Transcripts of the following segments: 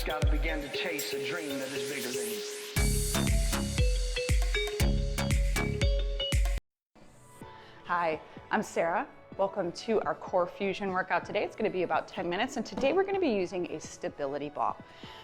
just gotta begin to chase a dream that is bigger than you. Hi, I'm Sarah. Welcome to our core fusion workout today. It's going to be about 10 minutes, and today we're going to be using a stability ball.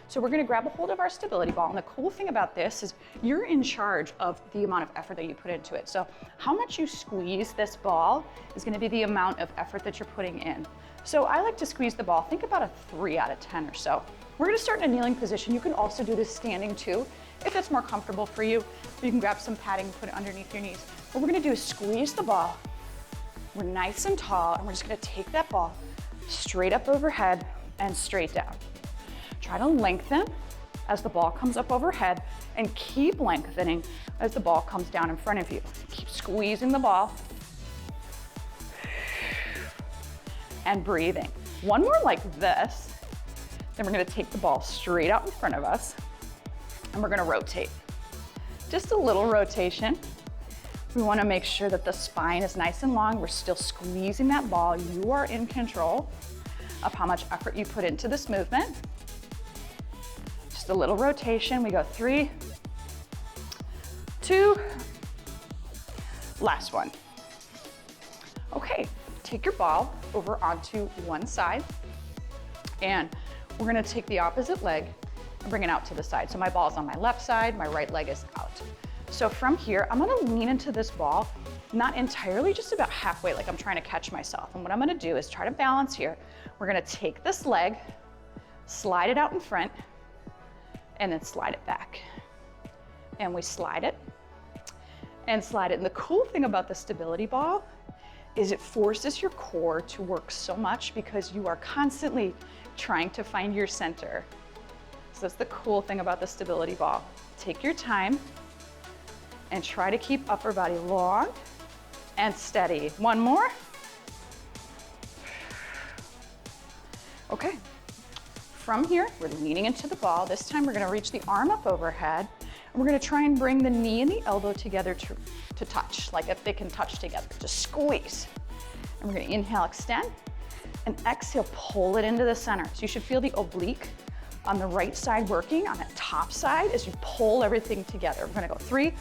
So we're going to grab a hold of our stability ball, and the cool thing about this is you're in charge of the amount of effort that you put into it. So how much you squeeze this ball is going to be the amount of effort that you're putting in. So I like to squeeze the ball, think about a 3 out of 10 or so. We're going to start in a kneeling position. You can also do this standing too, if it's more comfortable for you. You can grab some padding and put it underneath your knees. What we're going to do is squeeze the ball. We're nice and tall, and we're just gonna take that ball straight up overhead and straight down. Try to lengthen as the ball comes up overhead, and keep lengthening as the ball comes down in front of you. Keep squeezing the ball and breathing. One more like this, then we're gonna take the ball straight out in front of us, and we're gonna rotate. Just a little rotation. We want to make sure that the spine is nice and long. We're still squeezing that ball. You are in control of how much effort you put into this movement. Just a little rotation. We go 3, 2, last one. Okay, take your ball over onto one side, and we're going to take the opposite leg and bring it out to the side. So my ball's on my left side, my right leg is out. So from here, I'm gonna lean into this ball, not entirely, just about halfway, like I'm trying to catch myself. And what I'm gonna do is try to balance here. We're gonna take this leg, slide it out in front, and then slide it back. And we slide it and slide it. And the cool thing about the stability ball is it forces your core to work so much because you are constantly trying to find your center. So that's the cool thing about the stability ball. Take your time and try to keep upper body long and steady. One more. Okay. From here, we're leaning into the ball. This time we're gonna reach the arm up overhead, and we're gonna try and bring the knee and the elbow together to touch, like if they can touch together. Just squeeze. And we're gonna inhale, extend, and exhale, pull it into the center. So you should feel the oblique on the right side working on that top side as you pull everything together. We're gonna go 3,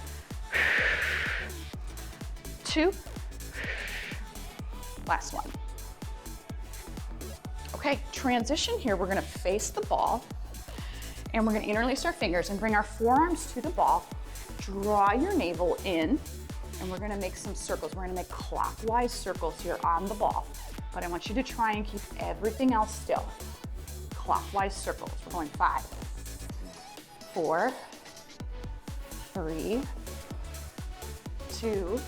2, last one. Okay, transition here. We're gonna face the ball, and we're gonna interlace our fingers and bring our forearms to the ball. Draw your navel in, and we're gonna make some circles. We're gonna make clockwise circles here on the ball, but I want you to try and keep everything else still. Clockwise circles. We're going 5, 4, 3, 2,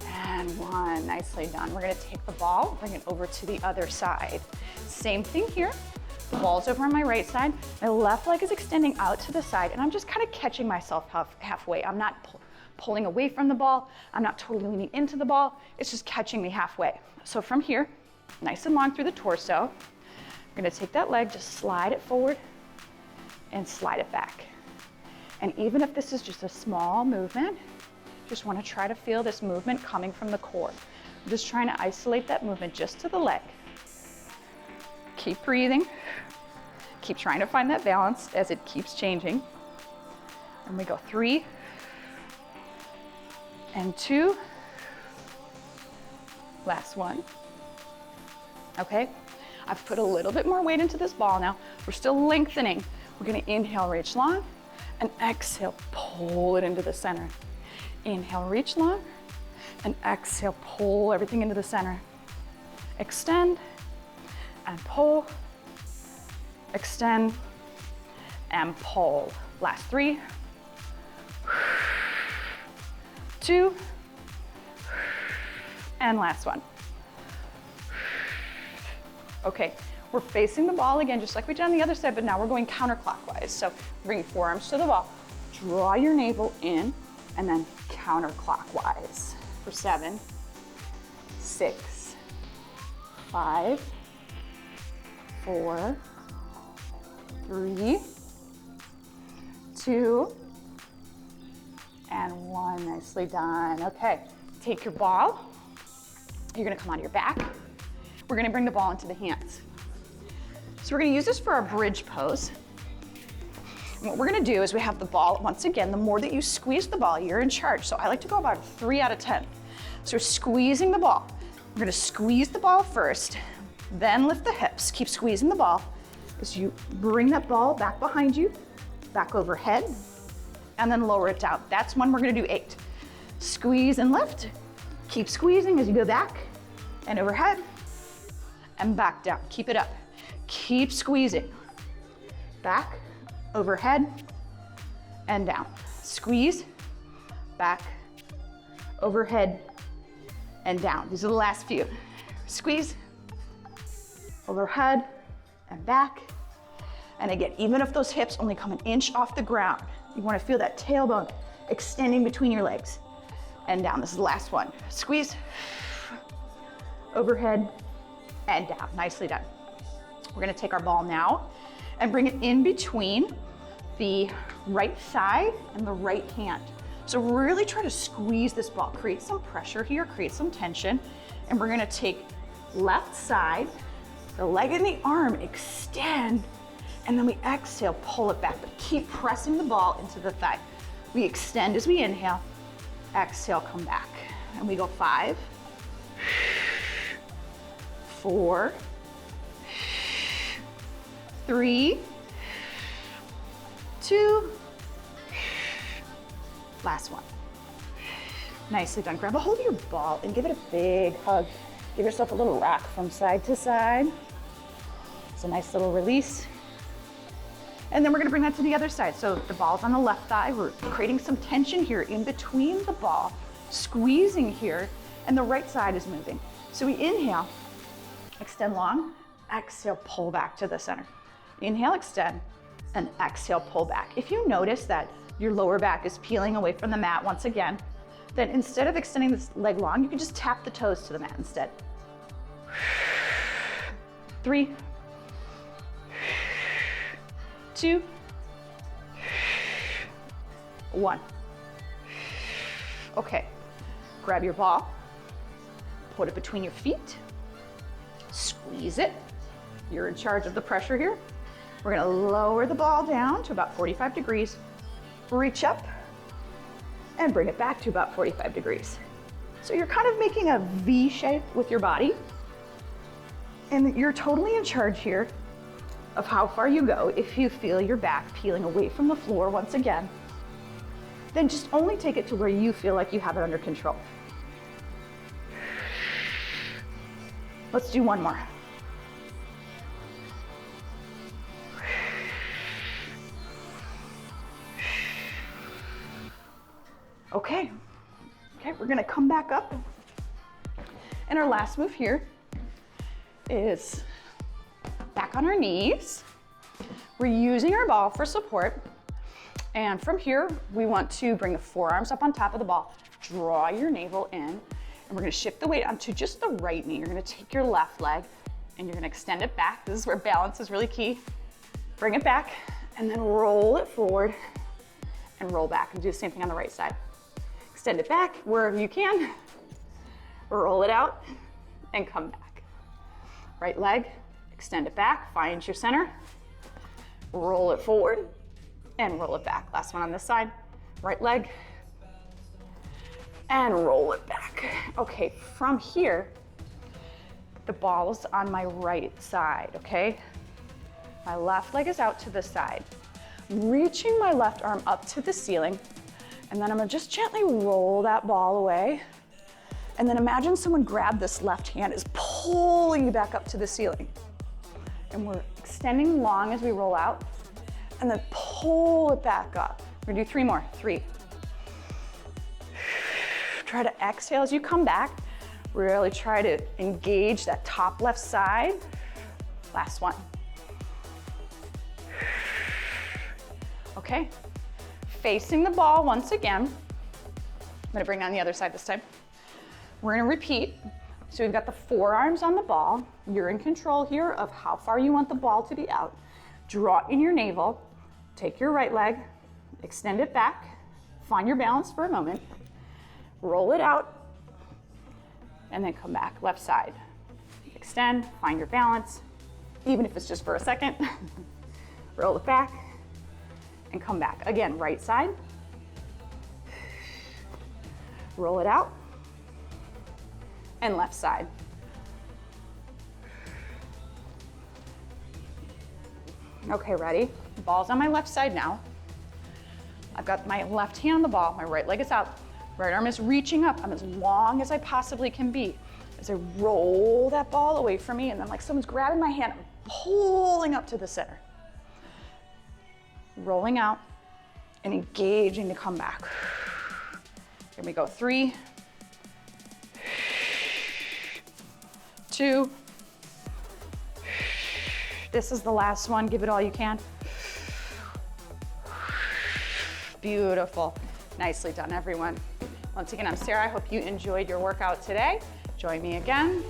and 1. Nicely done. We're gonna take the ball, bring it over to the other side. Same thing here. The ball's over on my right side. My left leg is extending out to the side, and I'm just kind of catching myself halfway. I'm not pulling away from the ball. I'm not totally leaning into the ball. It's just catching me halfway. So from here, nice and long through the torso, we're gonna take that leg, just slide it forward and slide it back. And even if this is just a small movement, just want to try to feel this movement coming from the core. I'm just trying to isolate that movement just to the leg. Keep breathing. Keep trying to find that balance as it keeps changing. And we go 3 and 2. Last one. Okay, I've put a little bit more weight into this ball now. We're still lengthening. We're going to inhale, reach long, and exhale, pull it into the center. Inhale, reach long, and exhale, pull everything into the center. Extend and pull, extend and pull. Last 3, 2, and last one. Okay, we're facing the ball again, just like we did on the other side, but now we're going counterclockwise. So bring forearms to the ball, draw your navel in, and then counterclockwise for 7, 6, 5, 4, 3, 2, and 1. Nicely done. Okay, take your ball. You're gonna come onto your back. We're gonna bring the ball into the hands. So we're gonna use this for our bridge pose. And what we're gonna do is we have the ball, once again, the more that you squeeze the ball, you're in charge. So I like to go about 3 out of 10. So we're squeezing the ball. We're gonna squeeze the ball first, then lift the hips. Keep squeezing the ball as you bring that ball back behind you, back overhead, and then lower it down. That's when we're gonna do 8. Squeeze and lift. Keep squeezing as you go back and overhead and back down. Keep it up. Keep squeezing. Back, overhead, and down. Squeeze, back, overhead, and down. These are the last few. Squeeze, overhead, and back. And again, even if those hips only come an inch off the ground, you wanna feel that tailbone extending between your legs and down. This is the last one. Squeeze, overhead, and down. Nicely done. We're gonna take our ball now and bring it in between the right thigh and the right hand. So really try to squeeze this ball. Create some pressure here, create some tension. And we're gonna take left side, the leg and the arm extend, and then we exhale, pull it back, but keep pressing the ball into the thigh. We extend as we inhale, exhale, come back. And we go 5, 4, 3, 2, last one. Nicely done. Grab a hold of your ball and give it a big hug. Give yourself a little rock from side to side. It's a nice little release. And then we're gonna bring that to the other side. So the ball's on the left thigh. We're creating some tension here in between the ball, squeezing here, and the right side is moving. So we inhale, extend long, exhale, pull back to the center. Inhale, extend, and exhale, pull back. If you notice that your lower back is peeling away from the mat once again, then instead of extending this leg long, you can just tap the toes to the mat instead. 3, 2, 1. Okay, grab your ball, put it between your feet, squeeze it. You're in charge of the pressure here. We're gonna lower the ball down to about 45 degrees, reach up, and bring it back to about 45 degrees. So you're kind of making a V shape with your body, and you're totally in charge here of how far you go. If you feel your back peeling away from the floor once again, then just only take it to where you feel like you have it under control. Let's do one more. Okay, we're gonna come back up. And our last move here is back on our knees. We're using our ball for support. And from here, we want to bring the forearms up on top of the ball, draw your navel in, and we're gonna shift the weight onto just the right knee. You're gonna take your left leg and you're gonna extend it back. This is where balance is really key. Bring it back and then roll it forward and roll back, and do the same thing on the right side. Extend it back wherever you can, roll it out and come back. Right leg, extend it back, find your center, roll it forward and roll it back. Last one on this side, right leg and roll it back. Okay, from here, the ball's on my right side, okay? My left leg is out to the side. Reaching my left arm up to the ceiling, and then I'm gonna just gently roll that ball away. And then imagine someone grabbed this left hand, is pulling you back up to the ceiling. And we're extending long as we roll out, and then pull it back up. We're gonna do 3 more, 3. Try to exhale as you come back. Really try to engage that top left side. Last one. Okay, facing the ball once again. I'm gonna bring on the other side this time. We're gonna repeat. So we've got the forearms on the ball. You're in control here of how far you want the ball to be out. Draw in your navel, take your right leg, extend it back, find your balance for a moment, roll it out, and then come back, left side. Extend, find your balance, even if it's just for a second. Roll it back and come back. Again, right side. Roll it out. And left side. Okay, ready? Ball's on my left side now. I've got my left hand on the ball, my right leg is out, right arm is reaching up. I'm as long as I possibly can be. As I roll that ball away from me, and then like someone's grabbing my hand, I'm pulling up to the center. Rolling out and engaging to come back. Here we go, 3, 2, this is the last one, give it all you can. Beautiful, nicely done everyone. Once again, I'm Sarah, I hope you enjoyed your workout today. Join me again.